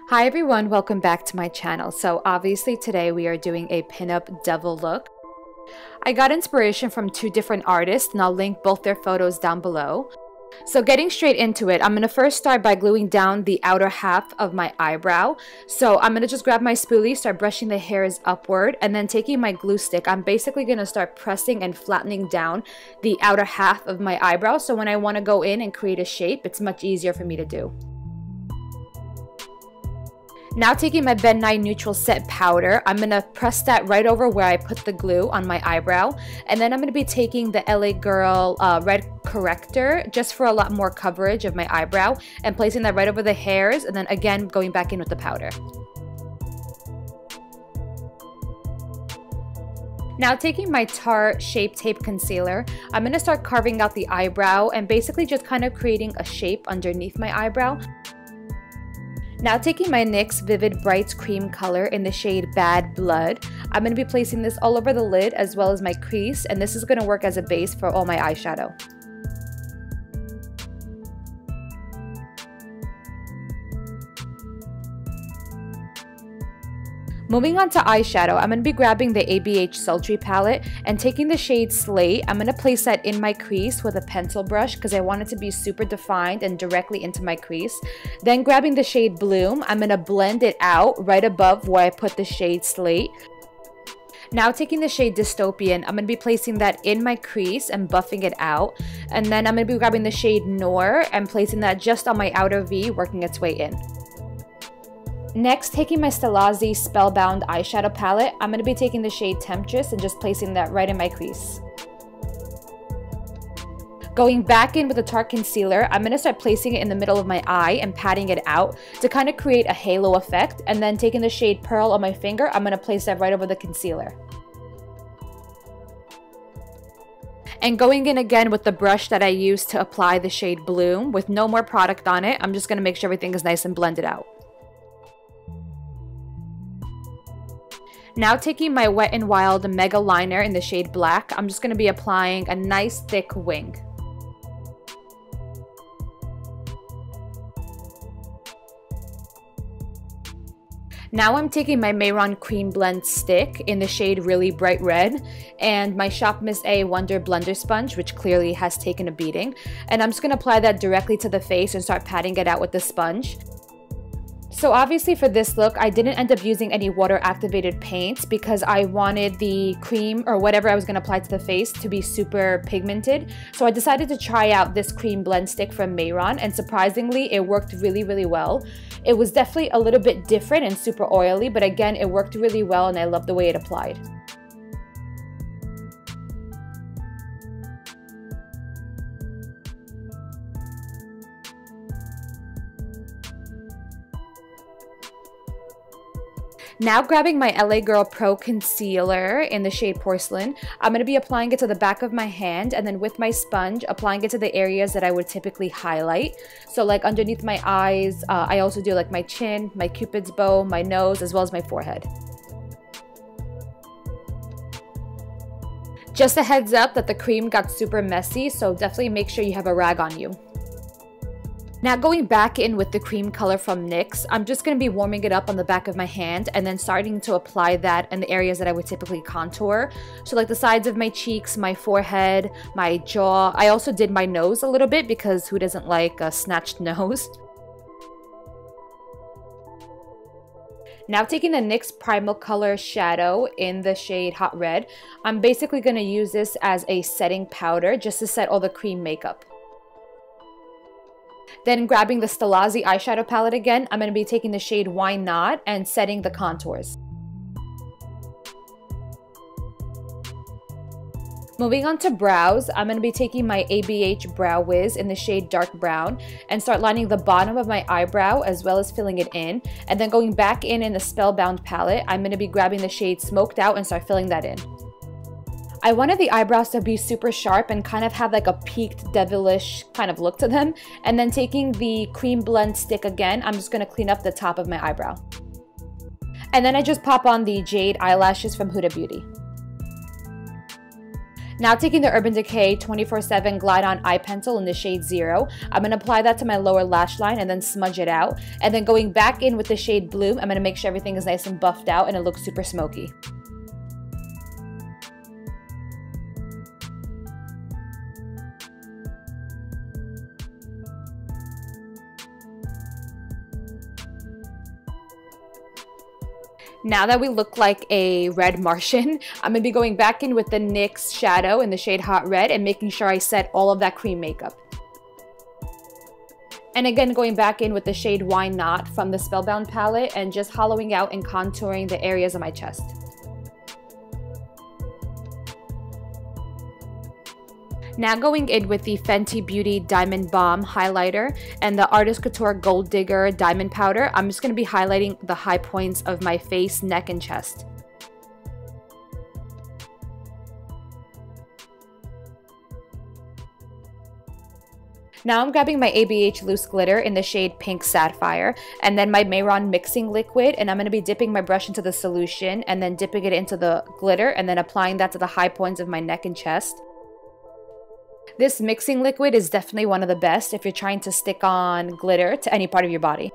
Hi everyone, welcome back to my channel. So obviously today we are doing a pinup devil look. I got inspiration from two different artists and I'll link both their photos down below. So getting straight into it, I'm going to first start by gluing down the outer half of my eyebrow. So I'm going to just grab my spoolie, start brushing the hairs upward, and then taking my glue stick, I'm basically going to start pressing and flattening down the outer half of my eyebrow. So when I want to go in and create a shape, it's much easier for me to do. Now taking my Nye Neutral Set Powder, I'm going to press that right over where I put the glue on my eyebrow. And then I'm going to be taking the LA Girl red corrector just for a lot more coverage of my eyebrow and placing that right over the hairs, and then again going back in with the powder. Now taking my Tarte Shape Tape Concealer, I'm going to start carving out the eyebrow and basically just kind of creating a shape underneath my eyebrow. Now taking my NYX Vivid Brights cream color in the shade Bad Blood, I'm going to be placing this all over the lid as well as my crease, and this is going to work as a base for all my eyeshadow. Moving on to eyeshadow, I'm going to be grabbing the ABH Sultry palette and taking the shade Slate. I'm going to place that in my crease with a pencil brush because I want it to be super defined and directly into my crease. Then grabbing the shade Bloom, I'm going to blend it out right above where I put the shade Slate. Now taking the shade Dystopian, I'm going to be placing that in my crease and buffing it out. And then I'm going to be grabbing the shade Noir and placing that just on my outer V, working its way in. Next, taking my Stilazzi Spellbound eyeshadow palette, I'm going to be taking the shade Temptress and just placing that right in my crease. Going back in with the Tarte concealer, I'm going to start placing it in the middle of my eye and patting it out to kind of create a halo effect. And then taking the shade Pearl on my finger, I'm going to place that right over the concealer. And going in again with the brush that I used to apply the shade Bloom with no more product on it, I'm just going to make sure everything is nice and blended out. Now taking my Wet n Wild Mega Liner in the shade Black, I'm just going to be applying a nice thick wing. Now I'm taking my Mehron Creamblend stick in the shade Really Bright Red and my ShopMissA Wonder Blender Sponge, which clearly has taken a beating. And I'm just going to apply that directly to the face and start patting it out with the sponge. So obviously for this look, I didn't end up using any water activated paints because I wanted the cream or whatever I was going to apply to the face to be super pigmented. So I decided to try out this cream blend stick from Mehron, and surprisingly it worked really well. It was definitely a little bit different and super oily, but again it worked really well and I love the way it applied. Now grabbing my LA Girl Pro Concealer in the shade Porcelain, I'm going to be applying it to the back of my hand and then with my sponge applying it to the areas that I would typically highlight. So like underneath my eyes, I also do like my chin, my cupid's bow, my nose, as well as my forehead. Just a heads up that the cream got super messy, so definitely make sure you have a rag on you. Now going back in with the cream color from NYX, I'm just going to be warming it up on the back of my hand and then starting to apply that in the areas that I would typically contour. So like the sides of my cheeks, my forehead, my jaw. I also did my nose a little bit because who doesn't like a snatched nose? Now taking the NYX Primal color shadow in the shade Hot Red, I'm basically going to use this as a setting powder just to set all the cream makeup. Then grabbing the Stilazzi eyeshadow palette again, I'm going to be taking the shade Why Not and setting the contours. Moving on to brows, I'm going to be taking my ABH Brow Wiz in the shade Dark Brown and start lining the bottom of my eyebrow as well as filling it in. And then going back in the Spellbound palette, I'm going to be grabbing the shade Smoked Out and start filling that in. I wanted the eyebrows to be super sharp and kind of have like a peaked devilish kind of look to them. And then taking the Creamblend stick again, I'm just going to clean up the top of my eyebrow. And then I just pop on the Jade eyelashes from Hudabeauty. Now taking the Urban Decay 24/7 Glide On Eye Pencil in the shade 0, I'm going to apply that to my lower lash line and then smudge it out. And then going back in with the shade Bloom, I'm going to make sure everything is nice and buffed out and it looks super smoky. Now that we look like a red Martian, I'm going to be going back in with the NYX shadow in the shade Hot Red and making sure I set all of that cream makeup. And again, going back in with the shade Why Not from the Spellbound palette and just hollowing out and contouring the areas of my chest. Now going in with the Fenty Beauty Diamond Bomb highlighter and the Artist Couture Gold Digger Diamond Powder, I'm just going to be highlighting the high points of my face, neck, and chest. Now I'm grabbing my ABH Loose Glitter in the shade Pink Sapphire and then my Mehron mixing liquid, and I'm going to be dipping my brush into the solution and then dipping it into the glitter and then applying that to the high points of my neck and chest. This mixing liquid is definitely one of the best if you're trying to stick on glitter to any part of your body.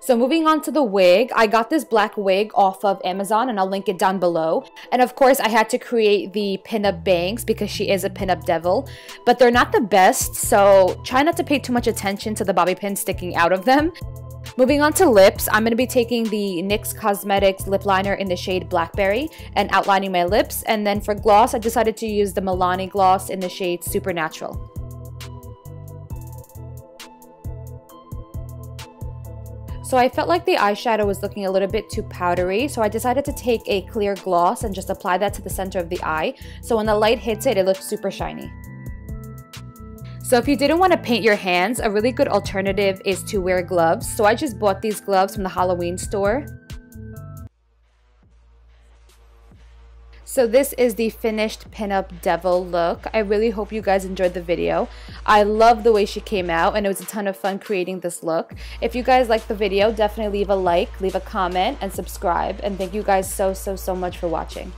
So moving on to the wig, I got this black wig off of Amazon and I'll link it down below. And of course I had to create the pinup bangs because she is a pinup devil, but they're not the best, so try not to pay too much attention to the bobby pins sticking out of them. Moving on to lips, I'm going to be taking the NYX Cosmetics lip liner in the shade Blackberry and outlining my lips. And then for gloss, I decided to use the Milani gloss in the shade Supernatural. So I felt like the eyeshadow was looking a little bit too powdery, so I decided to take a clear gloss and just apply that to the center of the eye. So when the light hits it, it looks super shiny. So if you didn't want to paint your hands, a really good alternative is to wear gloves. So I just bought these gloves from the Halloween store. So this is the finished pinup devil look. I really hope you guys enjoyed the video. I love the way she came out and it was a ton of fun creating this look. If you guys liked the video, definitely leave a like, leave a comment, and subscribe. And thank you guys so much for watching.